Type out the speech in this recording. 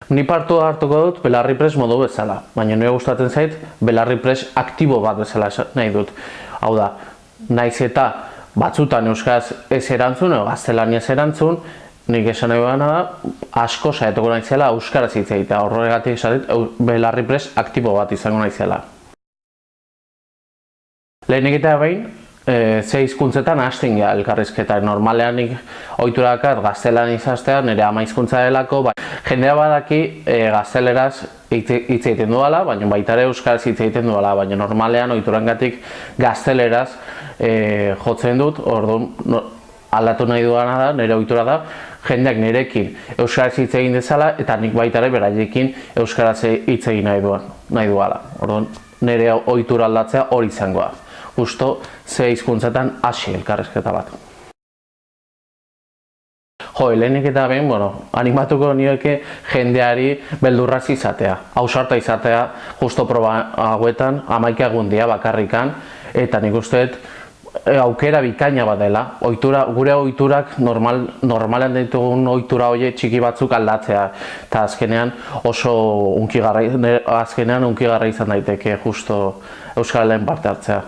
Ni partu hartuko dut Belarri Press modu bezala, baina nire gustatzen zait Belarri Press aktibo bat bezala nahi dut. Hau da, naiz eta batzutan euskaraz ez erantzun, edo gaztelaniaz erantzun, nik esan nahi da, asko saiatuko naizela euskaraz hitz egitea. Horregatik esatit Belarri Press aktibo bat izango naizela. Lehenik eta behin, ze hizkuntzetan hasten gara elkarrizketa. Normalean nik ohitura dakar gaztelaniaz hastea, nire ama hizkuntza delako, jendea badaki gazteleraz hitz egiten duela, baina baita ere euskaraz hitz egiten duela, baina normalean ohiturangatik gazteleraz jotzen dut, orduan aldatu nahi duana da, nire ohitura da, jendeak nirekin euskaraz hitz egin dezala eta nik baita ere beraiekin euskaraz hitz egin nahi duela. Orduan nire ohitura aldatzea hori izangoa. Justo ze hizkuntzetan hasi elkarrizketa bat. Lehenik eta behin, animatuko nioke jendeari beldurraz izatea. Ausarta izatea, justo proba hauetan, 11 egun bakarrikan, eta nik uste aukera bikaina bat dela. Gure ohiturak normalean ditugun ohitura horiek txiki batzuk aldatzea. Eta azkenean oso hunkigarra izan daiteke justo euskararen parte hartzea.